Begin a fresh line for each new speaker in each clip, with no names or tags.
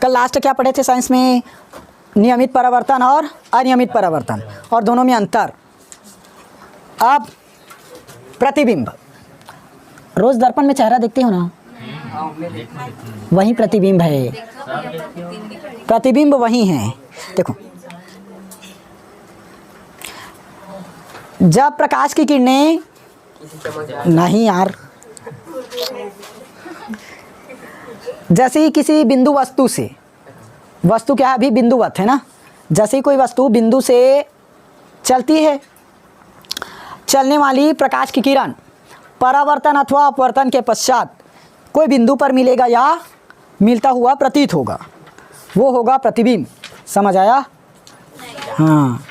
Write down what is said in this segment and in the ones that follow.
कल लास्ट क्या पढ़े थे साइंस में? नियमित परावर्तन और अनियमित परावर्तन, और दोनों में अंतर। अब प्रतिबिंब, रोज दर्पण में चेहरा देखते हो ना, वही प्रतिबिंब है, प्रतिबिंब वही है। देखो, जब प्रकाश की किरणें, नहीं यार, जैसे ही किसी बिंदु वस्तु से, वस्तु क्या है अभी बिंदुवत है ना, जैसे ही कोई वस्तु बिंदु से चलती है, चलने वाली प्रकाश की किरण परावर्तन अथवा अपवर्तन के पश्चात कोई बिंदु पर मिलेगा या मिलता हुआ प्रतीत होगा, वो होगा प्रतिबिंब। समझ आया? हाँ,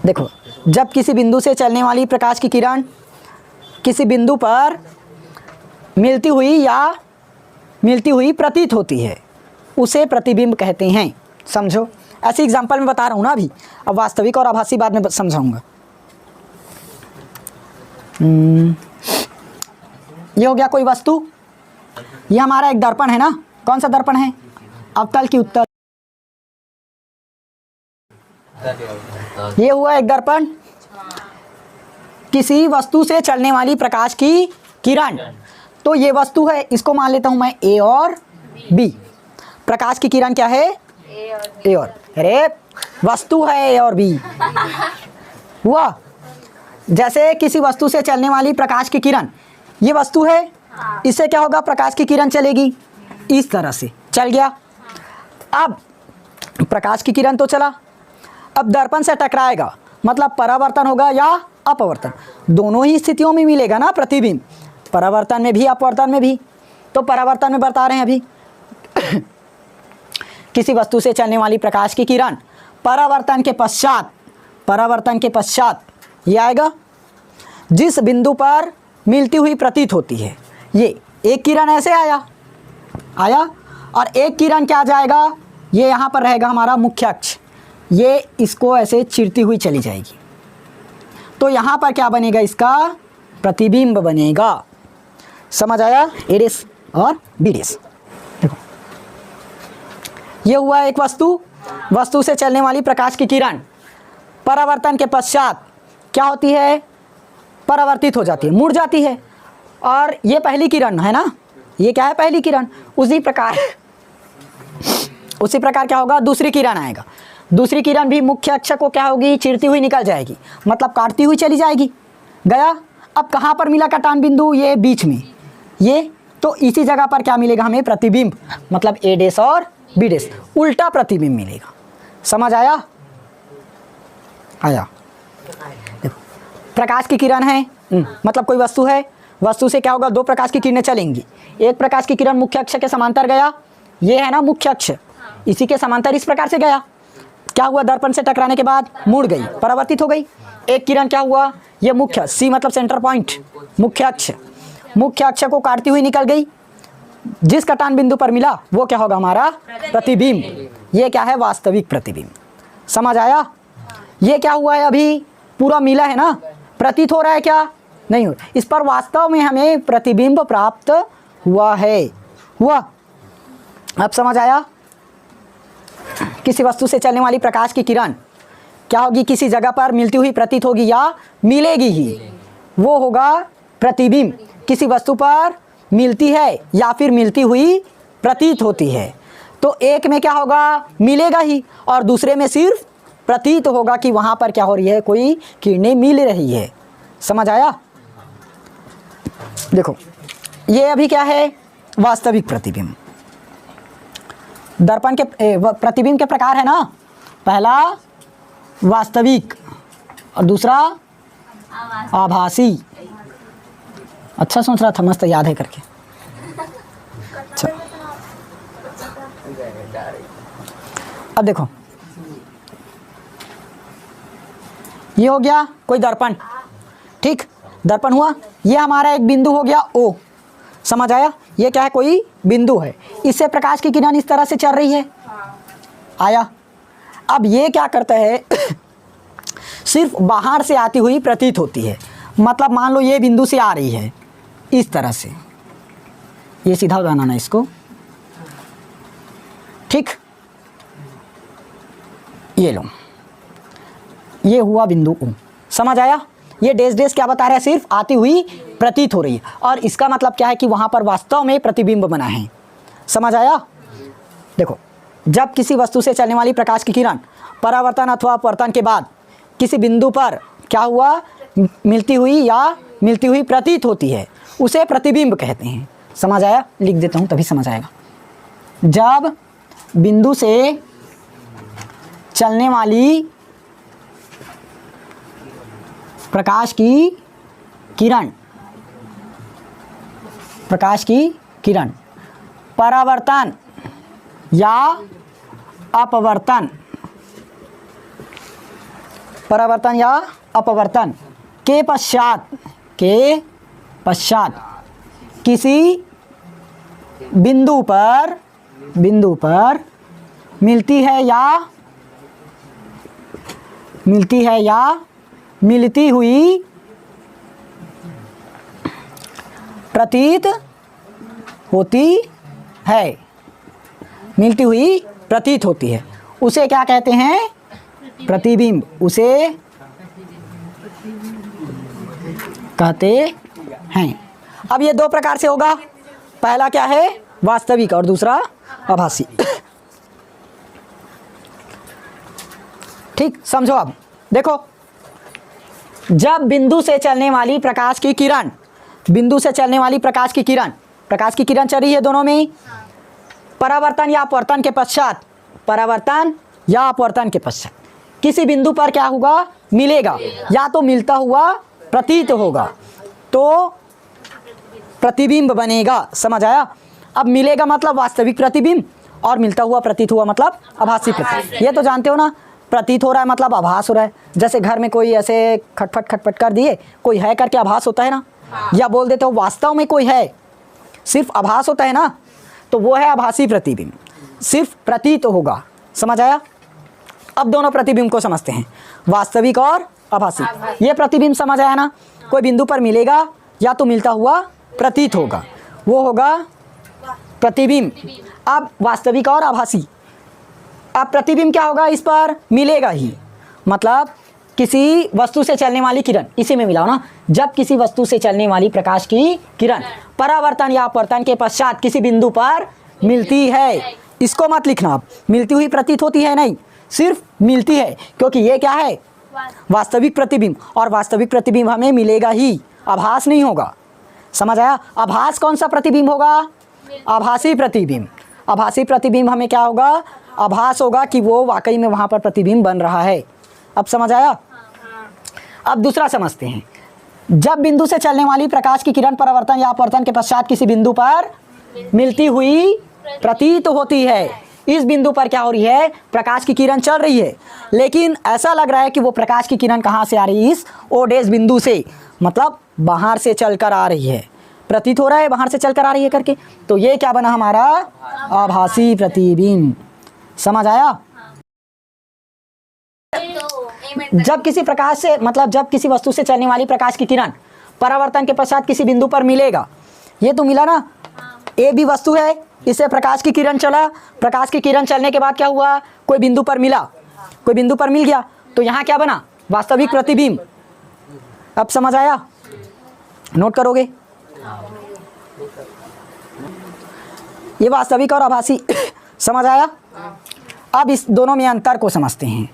देखो, जब किसी बिंदु से चलने वाली प्रकाश की किरण किसी बिंदु पर मिलती हुई प्रतीत होती है, उसे प्रतिबिंब कहते हैं। समझो, ऐसे एग्जांपल में बता रहा हूँ ना अभी, अब वास्तविक और आभासी बाद में समझाऊंगा। ये हो गया कोई वस्तु, ये हमारा एक दर्पण है ना, कौन सा दर्पण है? अवतल की उत्तल। ये हुआ एक दर्पण, किसी वस्तु से चलने वाली प्रकाश की किरण, तो ये वस्तु है, इसको मान लेता हूं मैं ए और बी। प्रकाश की किरण क्या है? ए और, अरे वस्तु है ए और बी हुआ। जैसे किसी वस्तु से चलने वाली प्रकाश की किरण, ये वस्तु है, इससे क्या होगा? प्रकाश की किरण चलेगी, इस तरह से चल गया। अब प्रकाश की किरण तो चला, अब दर्पण से टकराएगा, मतलब परावर्तन होगा या अपवर्तन, दोनों ही स्थितियों में मिलेगा ना प्रतिबिंब, परावर्तन में भी अपवर्तन में भी। तो परावर्तन में बता रहे हैं अभी किसी वस्तु से चलने वाली प्रकाश की किरण परावर्तन के पश्चात ये आएगा, जिस बिंदु पर मिलती हुई प्रतीत होती है। ये एक किरण ऐसे आया, और एक किरण क्या जाएगा? ये यहाँ पर रहेगा हमारा मुख्य अक्ष, ये इसको ऐसे चीरती हुई चली जाएगी, तो यहाँ पर क्या बनेगा? इसका प्रतिबिंब बनेगा। समझ आया? ए रेस और बी रेस। देखो, ये हुआ एक वस्तु से चलने वाली प्रकाश की किरण परावर्तन के पश्चात क्या होती है? परावर्तित हो जाती है, मुड़ जाती है, और ये पहली किरण है ना, ये क्या है? पहली किरण। उसी प्रकार क्या होगा? दूसरी किरण आएगा, दूसरी किरण भी मुख्य अक्ष को क्या होगी? चीरती हुई निकल जाएगी, मतलब काटती हुई चली जाएगी। गया, अब कहाँ पर मिला कटान बिंदु? ये बीच में, ये तो इसी जगह पर क्या मिलेगा हमें? प्रतिबिंब, मतलब ए डेस और बी डेस, उल्टा प्रतिबिंब मिलेगा। समझ आया? देखो, प्रकाश की किरण है, मतलब कोई वस्तु है, वस्तु से क्या होगा? दो प्रकाश की किरणें चलेंगी, एक प्रकाश की किरण मुख्य अक्ष के समांतर गया, ये है ना मुख्य अक्ष, इसी के समांतर इस प्रकार से गया, क्या हुआ? दर्पण से टकराने के बाद मुड़ गई, परावर्तित हो गई। एक किरण क्या हुआ? ये मुख्य, सी मतलब सेंटर पॉइंट, मुख्य अक्ष को काटती हुई निकल गई, जिस कटान बिंदु पर मिला वो क्या होगा? हमारा प्रतिबिंब। ये क्या है? वास्तविक प्रतिबिंब। समझ आया? ये क्या हुआ है? अभी पूरा मिला है ना, प्रतीत हो रहा है क्या? नहीं हो, इस पर वास्तव में हमें प्रतिबिंब प्राप्त हुआ है। अब समझ आया? किसी वस्तु से चलने वाली प्रकाश की किरण क्या होगी? किसी जगह पर मिलती हुई प्रतीत होगी या मिलेगी ही, वो होगा प्रतिबिंब। किसी वस्तु पर मिलती है या फिर मिलती हुई प्रतीत होती है, तो एक में क्या होगा? मिलेगा ही, और दूसरे में सिर्फ प्रतीत होगा कि वहाँ पर क्या हो रही है? कोई किरणें मिल रही है। समझ आया? देखो, ये अभी क्या है? वास्तविक प्रतिबिंब। दर्पण के प्रतिबिंब के प्रकार है ना, पहला वास्तविक और दूसरा आभासी। अच्छा सोच रहा था, मस्त याद है करके। अच्छा, अब देखो, ये हो गया कोई दर्पण, ठीक, दर्पण हुआ, ये हमारा एक बिंदु हो गया O। समझ आया? ये क्या है? कोई बिंदु है, इससे प्रकाश की किरण इस तरह से चल रही है। आया? अब ये क्या करता है? सिर्फ बाहर से आती हुई प्रतीत होती है, मतलब मान लो ये बिंदु से आ रही है इस तरह से, ये सीधा बनाना इसको, ठीक, ये लो, ये हुआ बिंदु O। समझ आया? ये डैश डैश क्या बता रहा है? सिर्फ आती हुई प्रतीत हो रही है, और इसका मतलब क्या है कि वहाँ पर वास्तव में प्रतिबिंब बना है। समझ आया? देखो, जब किसी वस्तु से चलने वाली प्रकाश की किरण परावर्तन अथवा अपवर्तन के बाद किसी बिंदु पर क्या हुआ? मिलती हुई या मिलती हुई प्रतीत होती है, उसे प्रतिबिंब कहते हैं। समझ आया? लिख देता हूँ तभी समझ आएगा। जब बिंदु से चलने वाली प्रकाश की किरण परावर्तन या अपवर्तन के पश्चात किसी बिंदु पर मिलती है या मिलती हुई प्रतीत होती है, उसे क्या कहते हैं? प्रतिबिंब। उसे कहते हैं। अब ये दो प्रकार से होगा, पहला क्या है? वास्तविक, और दूसरा आभासी। ठीक, समझो। अब देखो, जब बिंदु से चलने वाली प्रकाश की किरण चल रही है दोनों में, परावर्तन या अपवर्तन के पश्चात किसी बिंदु पर क्या होगा? मिलेगा, या तो मिलता हुआ प्रतीत होगा तो प्रतिबिंब बनेगा। समझ आया? अब मिलेगा मतलब वास्तविक प्रतिबिंब, और मिलता हुआ प्रतीत हुआ मतलब आभासी प्रतिबिंब। ये तो जानते हो ना, प्रतीत हो रहा है मतलब आभास हो रहा है। जैसे घर में कोई ऐसे खटपट कर दिए, कोई है करके आभास होता है ना, या बोल देते हो वास्तव में कोई है, सिर्फ आभास होता है ना, तो वो है आभासी प्रतिबिंब, सिर्फ प्रतीत होगा। समझ आया? अब दोनों प्रतिबिंब को समझते हैं, वास्तविक और आभासी। ये प्रतिबिंब समझ आया ना? कोई बिंदु पर मिलेगा या तो मिलता हुआ प्रतीत होगा, वो होगा प्रतिबिंब। अब वास्तविक और आभासी, अब प्रतिबिंब क्या होगा? इस पर मिलेगा ही, मतलब किसी वस्तु से चलने वाली किरण, इसी में मिला ना, जब किसी वस्तु से चलने वाली प्रकाश की किरण परावर्तन या अपवर्तन के पश्चात किसी बिंदु पर मिलती है, इसको मत लिखना, अब मिलती हुई प्रतीत होती है नहीं, सिर्फ मिलती है, क्योंकि ये क्या है? वास्तविक प्रतिबिंब, और वास्तविक प्रतिबिंब हमें मिलेगा ही, आभास नहीं होगा। समझ आया? आभास कौन सा प्रतिबिंब होगा? आभासी प्रतिबिंब। आभासी प्रतिबिंब हमें क्या होगा? आभास होगा कि वो वाकई में वहाँ पर प्रतिबिंब बन रहा है। अब समझ आया? अब दूसरा समझते हैं। जब बिंदु से चलने वाली प्रकाश की किरण परावर्तन या अपवर्तन के पश्चात किसी बिंदु पर मिलती हुई प्रतीत होती है, इस बिंदु पर क्या हो रही है? प्रकाश की किरण चल रही है, लेकिन ऐसा लग रहा है कि वो प्रकाश की किरण कहाँ से आ रही है? इस ओ डैश बिंदु से, मतलब बाहर से चलकर आ रही है, प्रतीत हो रहा है बाहर से चलकर आ रही है करके, तो ये क्या बना हमारा? आभासी प्रतिबिंब। समझ आया? जब किसी प्रकाश से, मतलब जब किसी वस्तु से चलने वाली प्रकाश की किरण परावर्तन के पश्चात किसी बिंदु पर मिलेगा, ये तो मिला ना, ए भी वस्तु है, इससे प्रकाश की किरण चला, प्रकाश की किरण चलने के बाद क्या हुआ? कोई बिंदु पर मिला, कोई बिंदु पर मिल गया, तो यहाँ क्या बना? वास्तविक प्रतिबिंब। अब समझ आया? नोट करोगे? ये वास्तविक और आभासी। समझ आया? अब इस दोनों में अंतर को समझते हैं,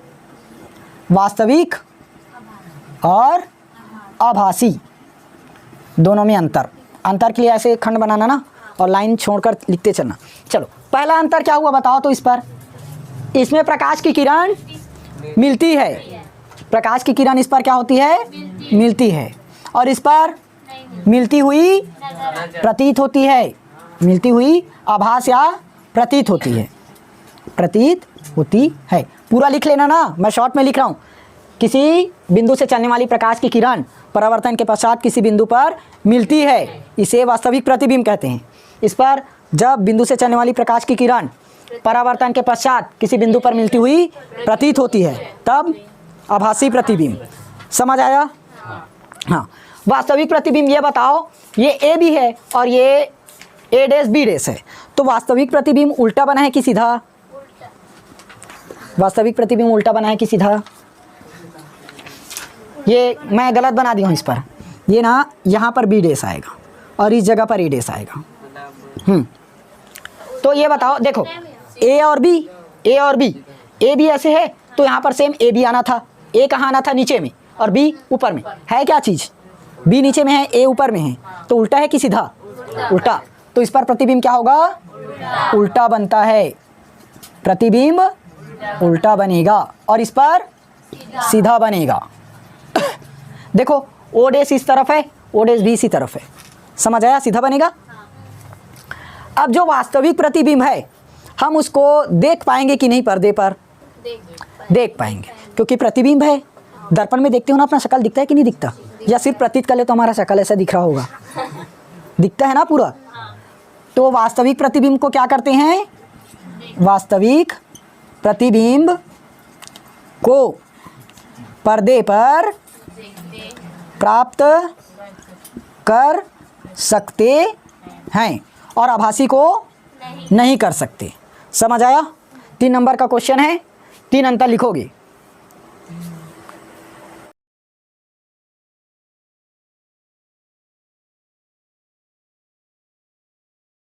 वास्तविक और आभासी, दोनों में अंतर के लिए ऐसे खंड बनाना ना, और लाइन छोड़कर लिखते चलना। चलो, पहला अंतर क्या हुआ बताओ तो? इस पर, इसमें प्रकाश की किरण मिलती है, प्रकाश की किरण इस पर क्या होती है? मिलती है, और इस पर मिलती हुई प्रतीत होती है, मिलती हुई आभास या प्रतीत होती है, प्रतीत होती है। पूरा लिख लेना ना, मैं शॉर्ट में लिख रहा हूँ। किसी बिंदु से चलने वाली प्रकाश की किरण परावर्तन के पश्चात किसी बिंदु पर मिलती है, इसे वास्तविक प्रतिबिंब कहते हैं। इस पर, जब बिंदु से चलने वाली प्रकाश की किरण परावर्तन के पश्चात किसी बिंदु पर मिलती हुई प्रतीत होती है, तब आभासी प्रतिबिंब। समझ आया? हाँ, वास्तविक प्रतिबिंब ये बताओ, ये ए भी है और ये ए डैश बी डैश है, तो वास्तविक प्रतिबिंब उल्टा बना है कि सीधा? वास्तविक प्रतिबिंब उल्टा बना है कि सीधा? ये मैं गलत बना दिया हूँ इस पर, ये ना यहाँ पर बी डैश आएगा और इस जगह पर ए डैश आएगा। तो ये बताओ, देखो ए और बी, ए और बी, ए भी ऐसे है तो यहाँ पर सेम ए भी आना था। ए कहाँ आना था? नीचे में, और बी ऊपर में है। क्या चीज़? बी नीचे में है, ए ऊपर में है, तो उल्टा है कि सीधा? उल्टा। तो इस पर प्रतिबिंब क्या होगा? उल्टा बनता है, प्रतिबिंब उल्टा बनेगा, और इस पर सीधा बनेगा। देखो ओ डैश इस तरफ है, ओ डैश भी इसी तरफ है, समझ आया? सीधा बनेगा। अब जो वास्तविक प्रतिबिंब है हम उसको देख पाएंगे कि नहीं? पर्दे पर देख पाएंगे, क्योंकि प्रतिबिंब है। दर्पण में देखते हो ना अपना शक्ल दिखता है कि नहीं दिखता? या सिर्फ प्रतीत कर ले तो हमारा शक्ल ऐसा दिख रहा होगा? दिखता है ना पूरा। तो वास्तविक प्रतिबिंब को क्या करते हैं? वास्तविक प्रतिबिंब को पर्दे पर प्राप्त कर सकते हैं और आभासी को नहीं कर सकते। समझ आया? 3 नंबर का क्वेश्चन है, 3 अंतर लिखोगे।